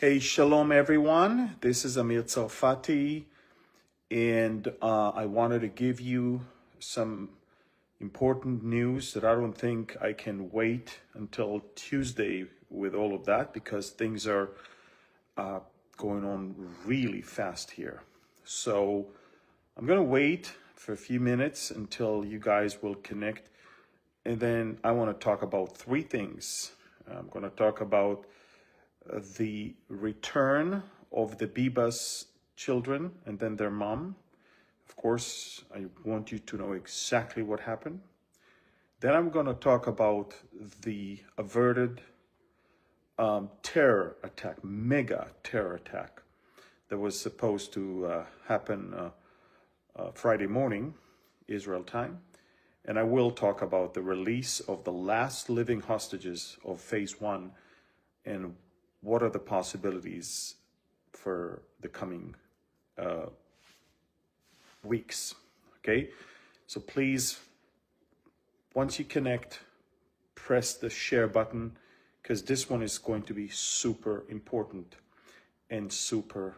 Hey, shalom everyone. This is Tsal Fati, and I wanted to give you some important news that I don't think I can wait until Tuesday with all of that because things are going on really fast here. So I'm going to wait for a few minutes until you guys will connect, and then I want to talk about three things. I'm going to talk about the return of the Bibas children and then their mom. Of course, I want you to know exactly what happened. Then I'm going to talk about the averted terror attack, mega terror attack that was supposed to happen Friday morning, Israel time. And I will talk about the release of the last living hostages of phase one and what are the possibilities for the coming weeks, okay? So please, once you connect, press the share button because this one is going to be super important and super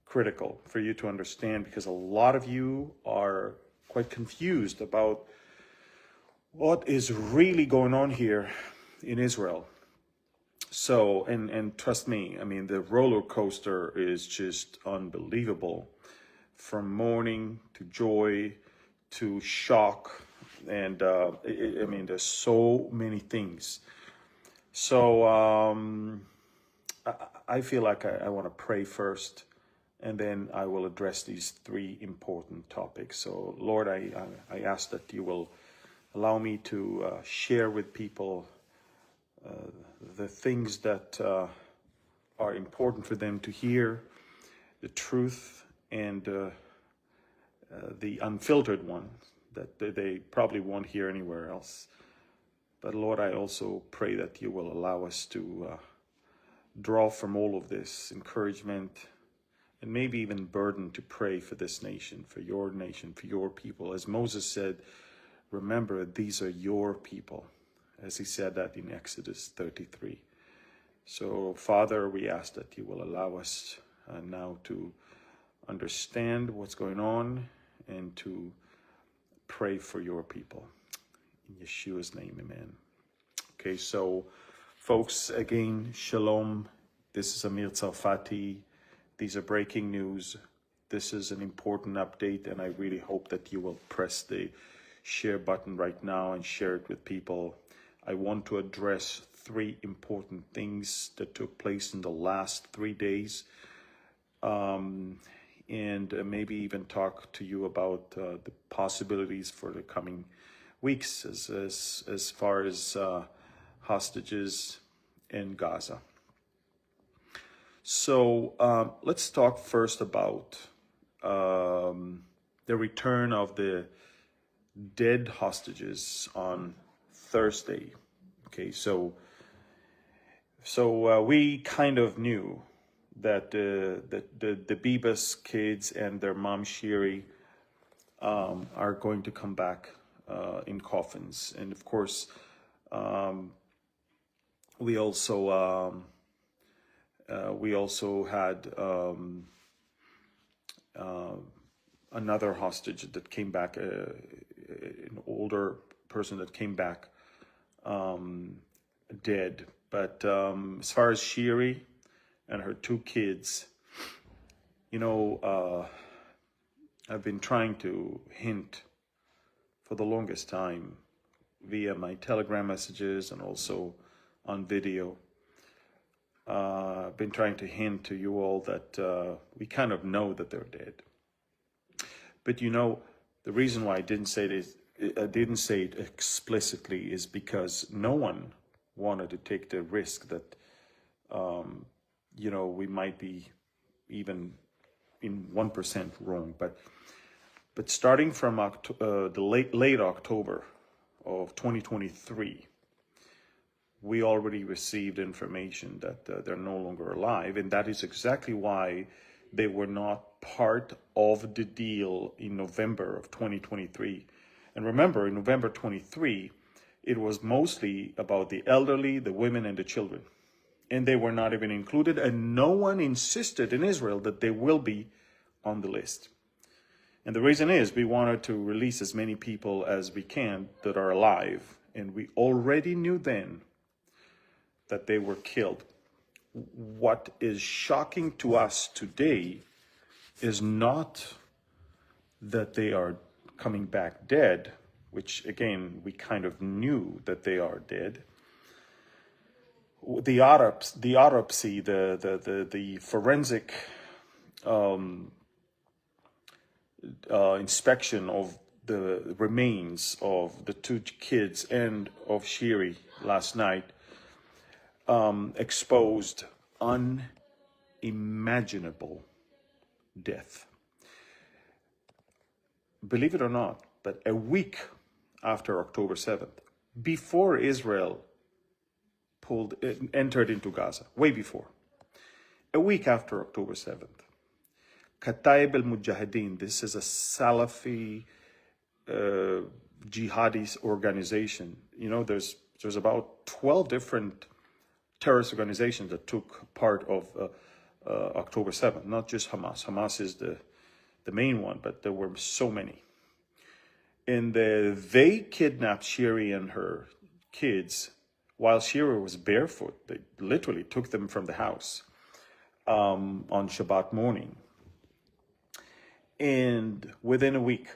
critical for you to understand because a lot of you are quite confused about what is really going on here in Israel. So, and trust me, I mean, the roller coaster is just unbelievable. From mourning to joy to shock. And I mean, there's so many things. So I feel like I want to pray first, and then I will address these three important topics. So, Lord, I ask that you will allow me to share with people the things that are important for them to hear, the truth and the unfiltered one that they probably won't hear anywhere else. But Lord, I also pray that you will allow us to draw from all of this encouragement and maybe even burden to pray for this nation, for your people. As Moses said, remember, these are your people, as he said that in Exodus 33. So, Father, we ask that you will allow us now to understand what's going on and to pray for your people. In Yeshua's name, amen. Okay, so, folks, again, shalom. This is Tsal Fati. These are breaking news. This is an important update, and I really hope that you will press the share button right now and share it with people. I want to address three important things that took place in the last 3 days, and maybe even talk to you about the possibilities for the coming weeks as far as hostages in Gaza. So let's talk first about the return of the dead hostages on Thursday. Okay, so we kind of knew that the Bibas kids and their mom Shiri are going to come back in coffins, and of course we also had another hostage that came back, an older person that came back dead. But as far as Shiri and her two kids, you know, I've been trying to hint for the longest time via my Telegram messages and also on video. I've been trying to hint to you all that we kind of know that they're dead. But you know, the reason why I didn't say it explicitly is because no one wanted to take the risk that, you know, we might be even in 1% wrong. But starting from the late October of 2023, we already received information that they're no longer alive, and that is exactly why they were not part of the deal in November of 2023. And remember, in November 23, it was mostly about the elderly, the women, and the children. and they were not even included, and no one insisted in Israel that they will be on the list. And the reason is we wanted to release as many people as we can that are alive, and we already knew then that they were killed. What is shocking to us today is not that they are coming back dead, which again, we kind of knew that they are dead. The autopsy, the forensic inspection of the remains of the two kids and of Shiri last night exposed unimaginable death. Believe it or not, but a week after October 7th, before Israel entered into Gaza, way before, a week after October 7th, Kataib al-Mujahideen, this is a Salafi jihadi organization. You know, there's about 12 different terrorist organizations that took part of October 7th, not just Hamas. Hamas is the main one, but there were so many. And they kidnapped Shiri and her kids while Shiri was barefoot. They literally took them from the house on Shabbat morning. And within a week,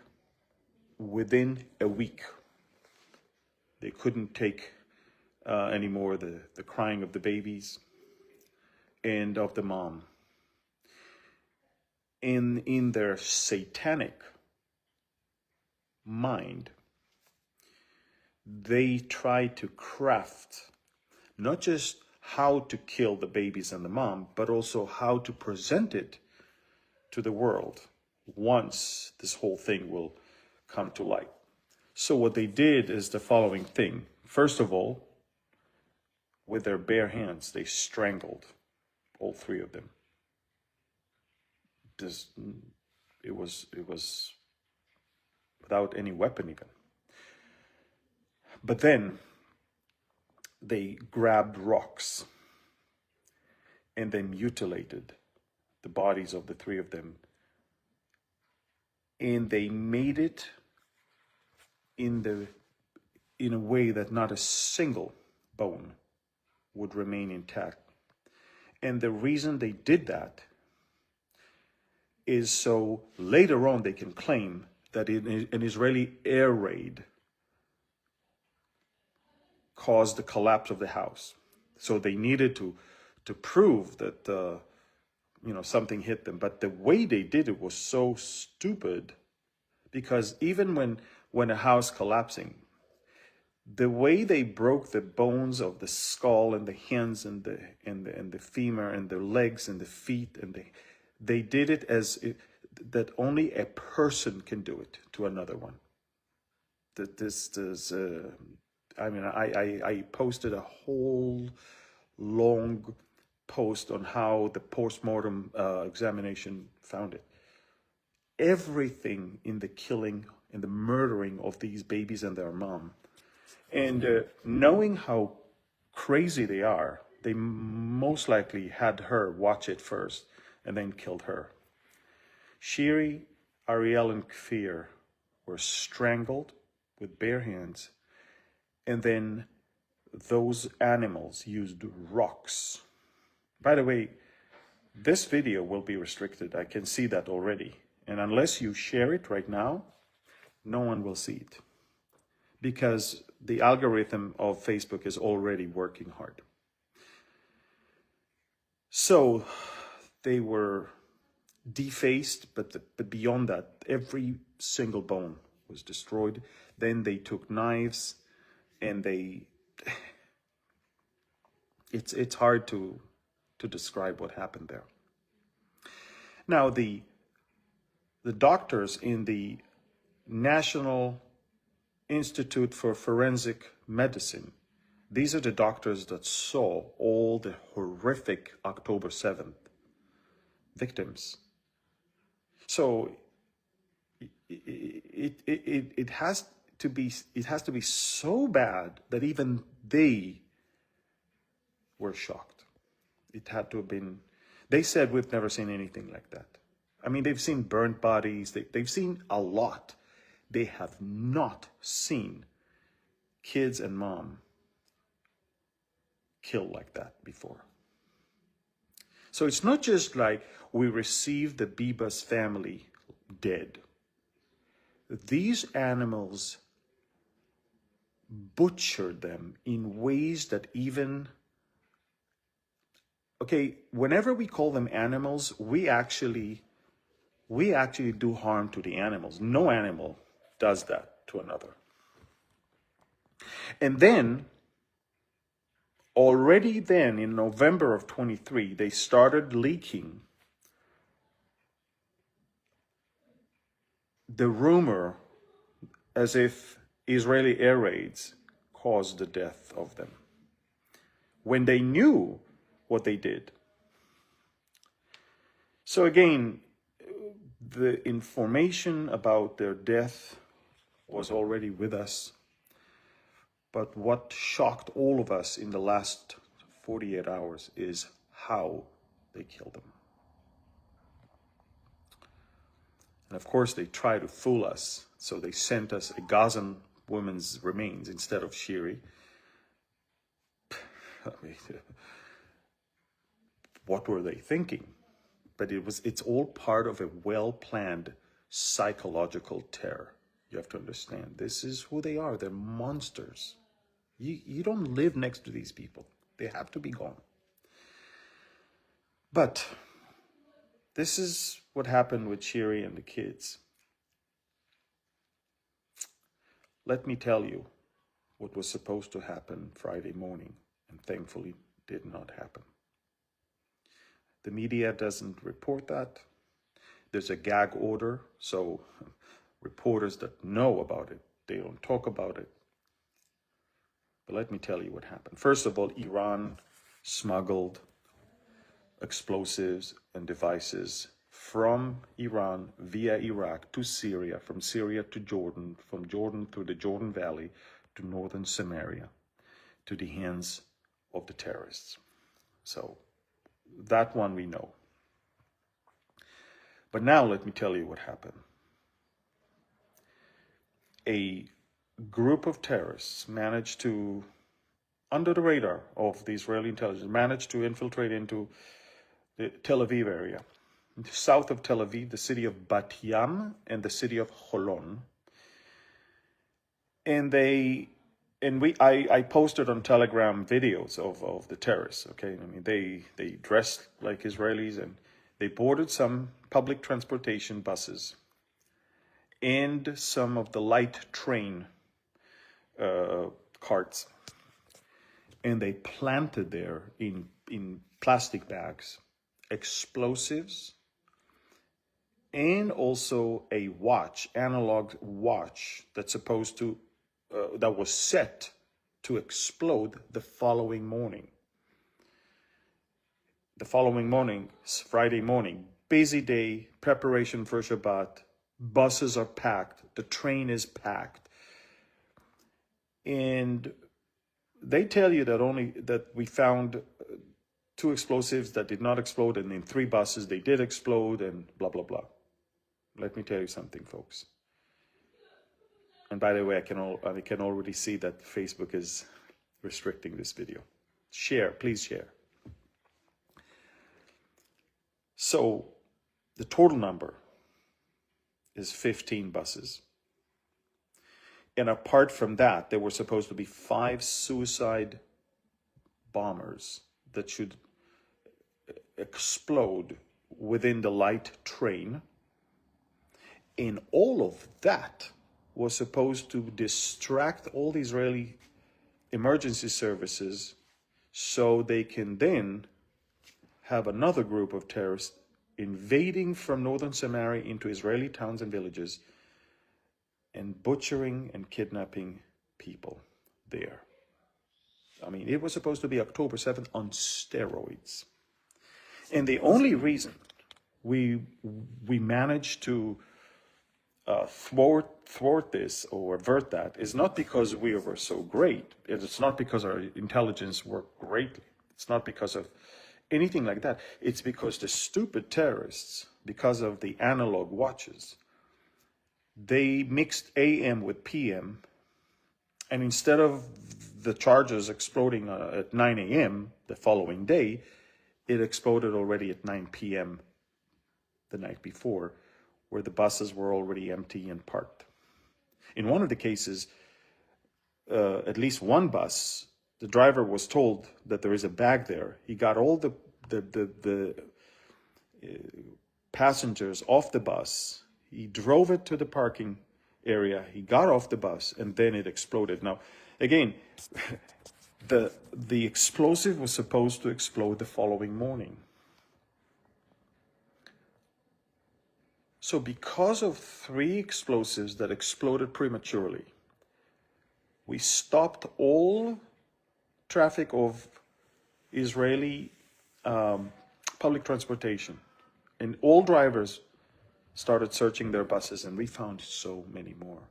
they couldn't take anymore the crying of the babies and of the mom. In their satanic mind, they try to craft not just how to kill the babies and the mom, but also how to present it to the world once this whole thing will come to light. So what they did is the following thing. First of all, with their bare hands, they strangled all three of them. It was without any weapon even. But then they grabbed rocks and they mutilated the bodies of the three of them. And they made it in a way that not a single bone would remain intact. And the reason they did that is so later on they can claim that an Israeli air raid caused the collapse of the house. So they needed to prove that something hit them. But the way they did it was so stupid, because even when a house collapsing, the way they broke the bones of the skull and the hands and the femur and the legs and the feet, and they did it as that only a person can do it to another one. That this is, I posted a whole long post on how the postmortem examination found it. Everything in the killing and the murdering of these babies and their mom, and knowing how crazy they are, they most likely had her watch it first and then killed her. Shiri, Ariel, and Kfir were strangled with bare hands, and then those animals used rocks. By the way, this video will be restricted. I can see that already. And unless you share it right now, no one will see it, because the algorithm of Facebook is already working hard. So they were defaced, but beyond that, every single bone was destroyed. Then they took knives, and it's hard to describe what happened there. Now the doctors in the National Institute for Forensic Medicine, these are the doctors that saw all the horrific October 7th victims. So it has to be so bad that even they were shocked. It had to have been, they said we've never seen anything like that. I mean, they've seen burnt bodies, they've seen a lot. They have not seen kids and mom killed like that before. So it's not just like we received the Bibas family dead. These animals butchered them in ways that even, okay, whenever we call them animals, we actually do harm to the animals. No animal does that to another. And then, already then, in November of 23, they started leaking the rumor as if Israeli air raids caused the death of them, when they knew what they did. So again, the information about their death was already with us. But what shocked all of us in the last 48 hours is how they killed them. And of course, they try to fool us. So they sent us a Gazan woman's remains instead of Shiri. I mean, what were they thinking? But it's all part of a well-planned psychological terror. You have to understand, this is who they are. They're monsters. You don't live next to these people. They have to be gone. But this is what happened with Shiri and the kids. Let me tell you what was supposed to happen Friday morning, and thankfully did not happen. The media doesn't report that. There's a gag order, so reporters that know about it, they don't talk about it. But let me tell you what happened. First of all, Iran smuggled explosives and devices from Iran via Iraq to Syria, from Syria to Jordan, from Jordan through the Jordan Valley to northern Samaria, to the hands of the terrorists. So that one we know. But now let me tell you what happened. A group of terrorists managed to, under the radar of the Israeli intelligence, managed to infiltrate into the Tel Aviv area, south of Tel Aviv, the city of Bat Yam and the city of Holon. And I posted on Telegram videos of the terrorists, okay? I mean, they dressed like Israelis, and they boarded some public transportation buses and some of the light train carts. And they planted there in plastic bags explosives and also a watch, analog watch, that's supposed to, that was set to explode the following morning. The following morning, Friday morning, busy day, preparation for Shabbat, buses are packed, the train is packed. And they tell you that we found 2 explosives that did not explode, and in 3 buses they did explode, and blah, blah, blah. Let me tell you something, folks. And by the way, I can already see that Facebook is restricting this video. Share, please share. So the total number is 15 buses. And apart from that, there were supposed to be 5 suicide bombers that should explode within the light train. And all of that was supposed to distract all the Israeli emergency services so they can then have another group of terrorists invading from northern Samaria into Israeli towns and villages and butchering and kidnapping people there. I mean, it was supposed to be October 7th on steroids. And the only reason we managed to thwart this or avert that is not because we were so great. It's not because our intelligence worked greatly. It's not because of anything like that. It's because the stupid terrorists, because of the analog watches, they mixed AM with PM, and instead of the charges exploding at 9 a.m. the following day, it exploded already at 9 p.m. the night before, where the buses were already empty and parked. In one of the cases, at least one bus, the driver was told that there is a bag there. He got all the passengers off the bus. He drove it to the parking area. He got off the bus, and then it exploded. Now, again, the explosive was supposed to explode the following morning. So because of 3 explosives that exploded prematurely, we stopped all traffic of Israeli public transportation, and all drivers started searching their buses, and we found so many more.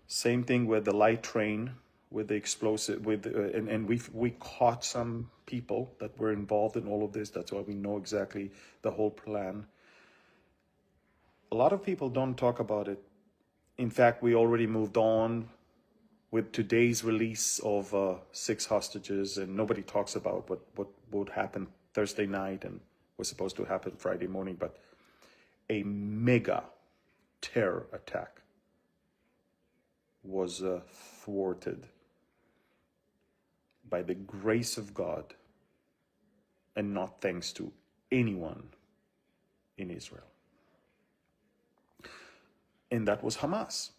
Same thing with the light train, with the explosive, and we caught some people that were involved in all of this. That's why we know exactly the whole plan. A lot of people don't talk about it. In fact, we already moved on with today's release of 6 hostages, and nobody talks about what would happen Thursday night and was supposed to happen Friday morning. But a mega terror attack was thwarted by the grace of God, and not thanks to anyone in Israel. And that was Hamas.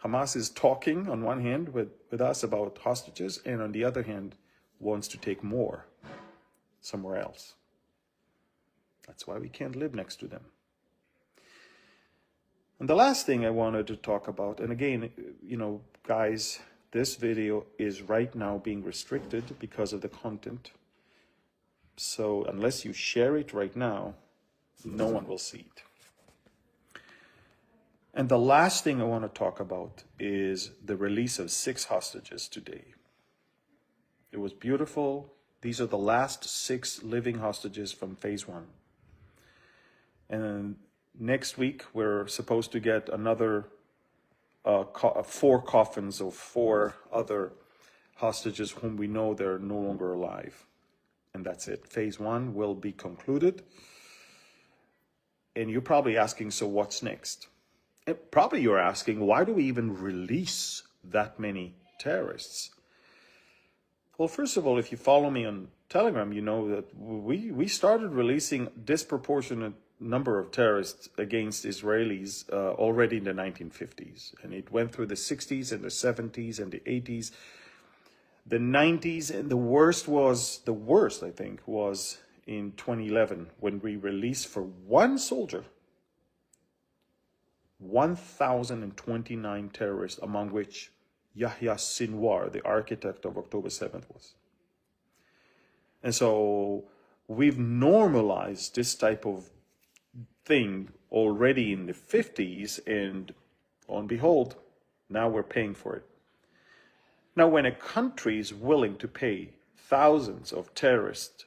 Hamas is talking on one hand with us about hostages, and on the other hand wants to take more somewhere else. That's why we can't live next to them. And the last thing I wanted to talk about, and again, guys, this video is right now being restricted because of the content. So unless you share it right now, no one will see it. And the last thing I want to talk about is the release of 6 hostages today. It was beautiful. These are the last 6 living hostages from phase 1. And next week, we're supposed to get another 4 coffins of 4 other hostages whom we know they're no longer alive. And that's it. Phase 1 will be concluded. And you're probably asking, so what's next? And probably you're asking, why do we even release that many terrorists? Well, first of all, if you follow me on Telegram, you know that we started releasing disproportionate number of terrorists against Israelis already in the 1950s. And it went through the 60s and the 70s and the 80s, the 90s, and the worst, I think, was in 2011 when we released for one soldier 1,029 terrorists, among which Yahya Sinwar, the architect of October 7th, was. And so we've normalized this type of thing already in the 50s, and behold, now we're paying for it. Now, when a country is willing to pay thousands of terrorists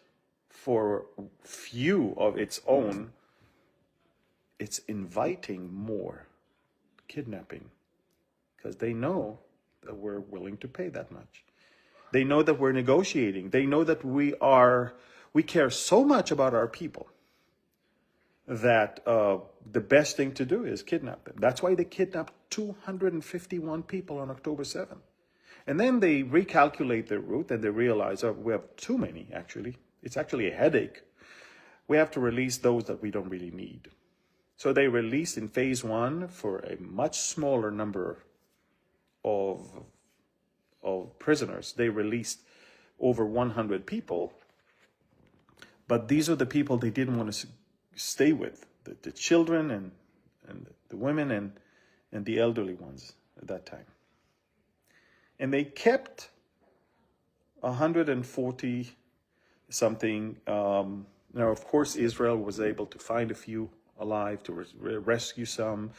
for few of its own, it's inviting more kidnapping, because they know that we're willing to pay that much. They know that we're negotiating. They know that we care so much about our people that the best thing to do is kidnap them. That's why they kidnapped 251 people on October 7th. And then they recalculate their route and they realize, oh, we have too many, actually. It's actually a headache. We have to release those that we don't really need. So they released in phase 1 for a much smaller number of prisoners. They released over 100 people. But these are the people they didn't want to stay with, the children and the women and the elderly ones at that time. And they kept 140 something. Now, of course, Israel was able to find a few alive, to rescue some.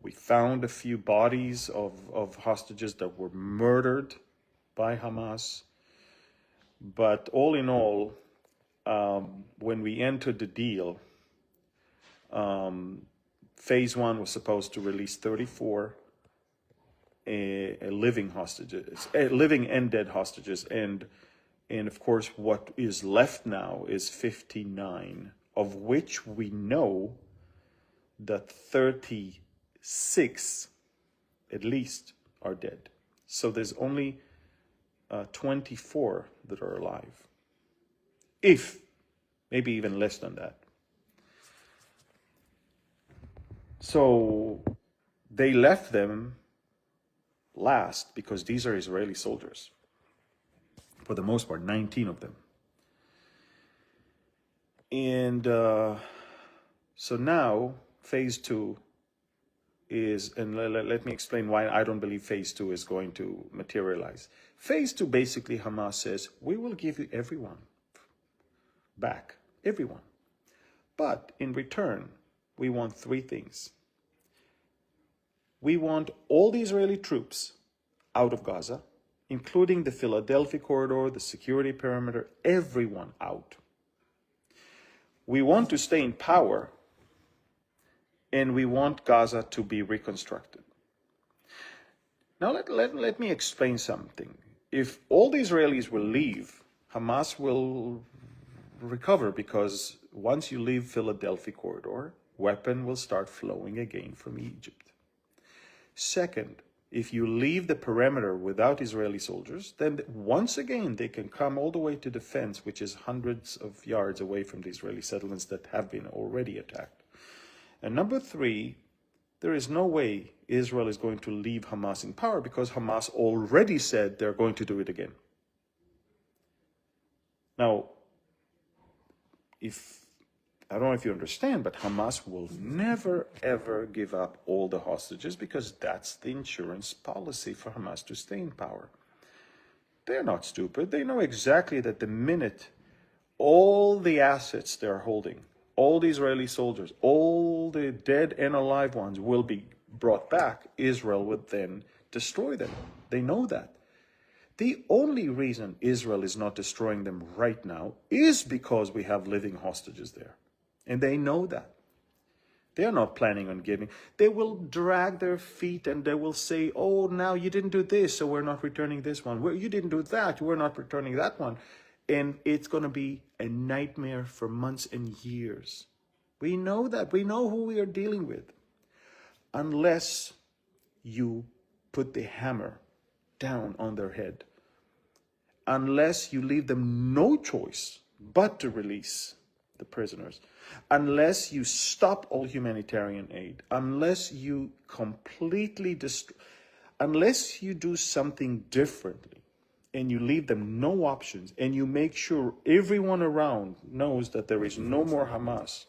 We found a few bodies of hostages that were murdered by Hamas. But all in all, when we entered the deal, phase one was supposed to release 34 living hostages, living and dead hostages, and of course what is left now is 59, of which we know that 36 at least are dead. So there's only 24 that are alive, if maybe even less than that. So they left them last because these are Israeli soldiers, for the most part, 19 of them. And so now phase two is, and let me explain why I don't believe phase two is going to materialize. Phase two, basically, Hamas says, we will give you everyone back, everyone. But in return, we want three things. We want all the Israeli troops out of Gaza, including the Philadelphia corridor, the security perimeter, everyone out. We want to stay in power, and we want Gaza to be reconstructed. Now let me explain something. If all the Israelis will leave, Hamas will recover, because once you leave Philadelphia corridor, weapons will start flowing again from Egypt. Second, if you leave the perimeter without Israeli soldiers, then once again they can come all the way to the fence, which is hundreds of yards away from the Israeli settlements that have been already attacked. And number three, there is no way Israel is going to leave Hamas in power, because Hamas already said they're going to do it again. Now, I don't know if you understand, but Hamas will never, ever give up all the hostages, because that's the insurance policy for Hamas to stay in power. They're not stupid. They know exactly that the minute all the assets they're holding, all the Israeli soldiers, all the dead and alive ones will be brought back, Israel would then destroy them. They know that. The only reason Israel is not destroying them right now is because we have living hostages there. And they know that. They are not planning on giving. They will drag their feet and they will say, oh, now you didn't do this, so we're not returning this one. You didn't do that, we're not returning that one. And it's going to be a nightmare for months and years. We know that. We know who we are dealing with. Unless you put the hammer down on their head. Unless you leave them no choice but to release the prisoners. Unless you stop all humanitarian aid. Unless you completely unless you do something differently. And you leave them no options, and you make sure everyone around knows that there is no more Hamas,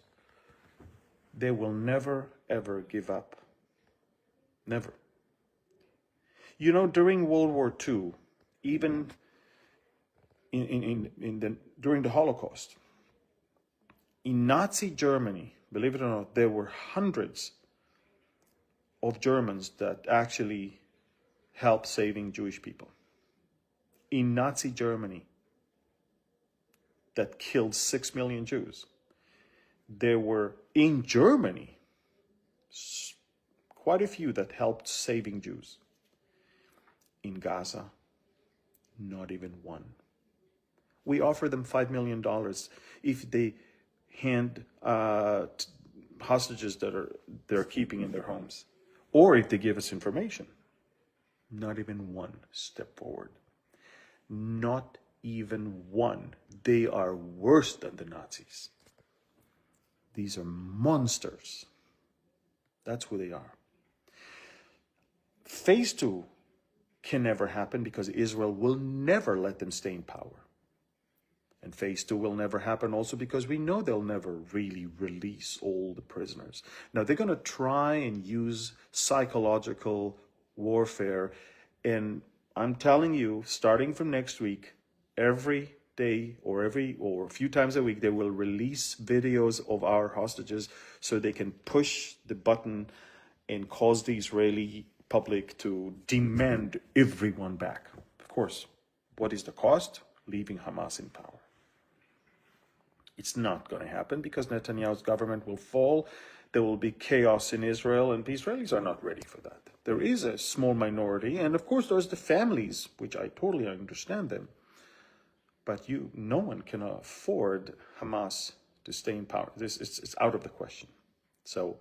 they will never, ever give up. Never. You know, during World War II, even during the Holocaust, in Nazi Germany, believe it or not, there were hundreds of Germans that actually helped saving Jewish people. In Nazi Germany, that killed 6 million Jews, there were, in Germany, quite a few that helped saving Jews. In Gaza, not even one. We offer them $5 million if they hand hostages that they're keeping in their homes, or if they give us information. Not even one step forward. Not even one. They are worse than the Nazis. These are monsters. That's who they are. Phase two can never happen because Israel will never let them stay in power. And phase two will never happen also because we know they'll never really release all the prisoners. Now, they're going to try and use psychological warfare. And I'm telling you, starting from next week, every day or a few times a week, they will release videos of our hostages so they can push the button and cause the Israeli public to demand everyone back. Of course, what is the cost? leaving Hamas in power. It's not going to happen because Netanyahu's government will fall. There will be chaos in Israel, and the Israelis are not ready for that. There is a small minority, and of course there's the families, which I totally understand them. But no one can afford Hamas to stay in power. It's out of the question. So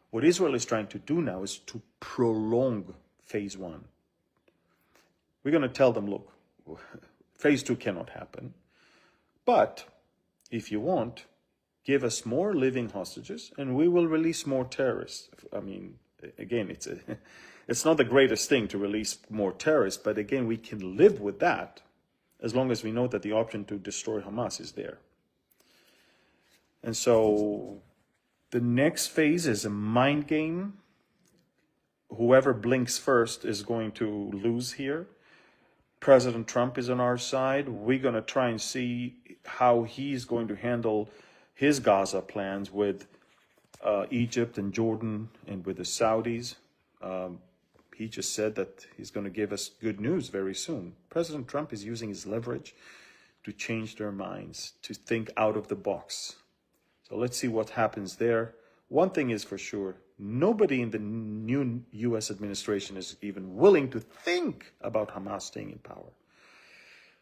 what Israel is trying to do now is to prolong phase 1. We're going to tell them, look, phase 2 cannot happen. But if you want, give us more living hostages and we will release more terrorists. I mean, again, it's not the greatest thing to release more terrorists, but again, we can live with that as long as we know that the option to destroy Hamas is there. And so the next phase is a mind game. Whoever blinks first is going to lose here. President Trump is on our side. We're going to try and see how he's going to handle his Gaza plans with Egypt and Jordan and with the Saudis. He just said that he's going to give us good news very soon. President Trump is using his leverage to change their minds, to think out of the box. So let's see what happens there. One thing is for sure, nobody in the new U.S. administration is even willing to think about Hamas staying in power.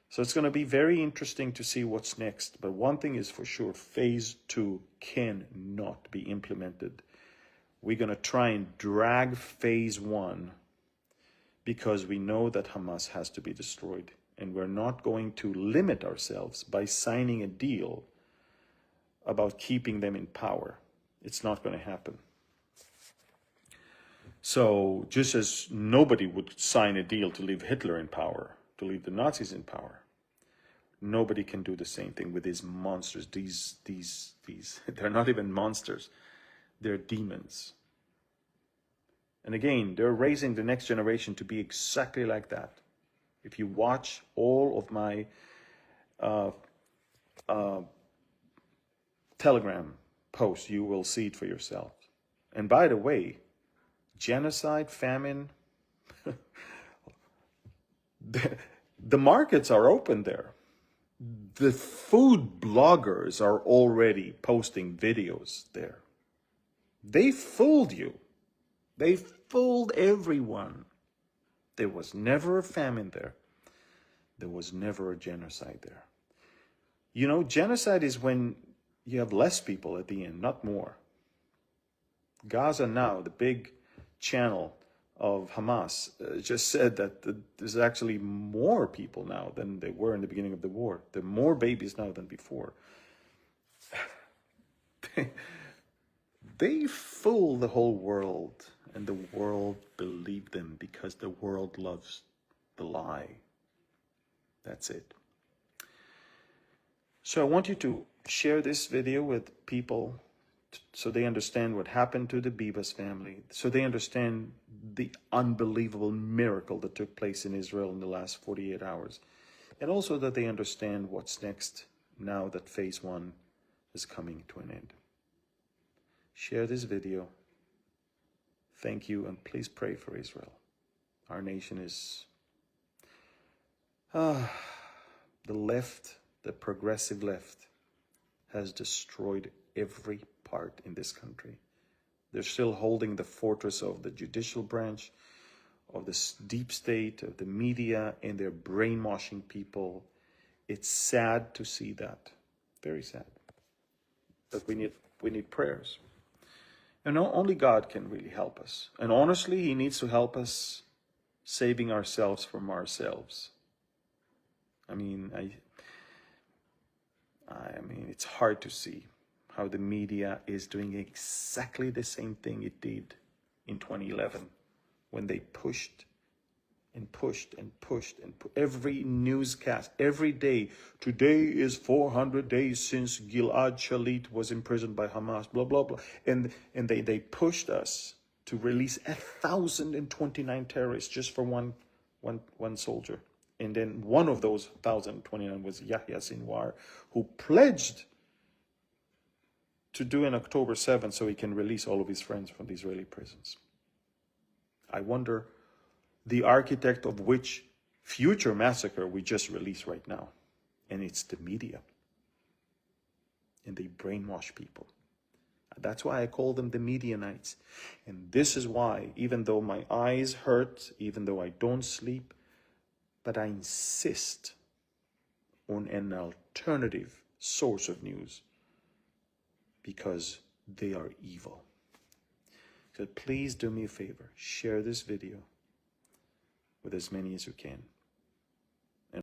So it's going to be very interesting to see what's next. But one thing is for sure, phase 2 cannot be implemented. We're going to try and drag phase 1 because we know that Hamas has to be destroyed. And we're not going to limit ourselves by signing a deal about keeping them in power. It's not going to happen. So just as nobody would sign a deal to leave Hitler in power, to leave the Nazis in power, nobody can do the same thing with these monsters. These they're not even monsters. They're demons. And again, they're raising the next generation to be exactly like that. If you watch all of my Telegram posts, you will see it for yourself. And by the way, genocide, famine, the markets are open there. The food bloggers are already posting videos there. They fooled you. They fooled everyone. There was never a famine there. There was never a genocide there. You know, genocide is when you have less people at the end, not more. Gaza now, the big channel of Hamas, just said that there's actually more people now than there were in the beginning of the war. There are more babies now than before. They fool the whole world, and the world believed them because the world loves the lie. That's it. So I want you to share this video with people so they understand what happened to the Bibas family, so they understand the unbelievable miracle that took place in Israel in the last 48 hours, and also that they understand what's next now that phase 1 is coming to an end. Share this video. Thank you, and please pray for Israel. Our nation is the left, the progressive left, has destroyed every part in this country. They're still holding the fortress of the judicial branch, of this deep state, of the media, and they're brainwashing people. It's sad to see that. Very sad. But we need prayers. And only God can really help us. And honestly, He needs to help us saving ourselves from ourselves. I mean, it's hard to see how the media is doing exactly the same thing it did in 2011 when they pushed and pushed and pushed and every newscast, every day. Today is 400 days since Gilad Shalit was imprisoned by Hamas, blah, blah, blah. And they pushed us to release 1,029 terrorists just for one soldier. And then one of those 1,029 was Yahya Sinwar, who pledged to do an October 7th so he can release all of his friends from the Israeli prisons. I wonder the architect of which future massacre we just released right now. and it's the media. And they brainwash people. That's why I call them the Medianites. And this is why, even though my eyes hurt, even though I don't sleep, but I insist on an alternative source of news, because they are evil. So please do me a favor, share this video with as many as you can.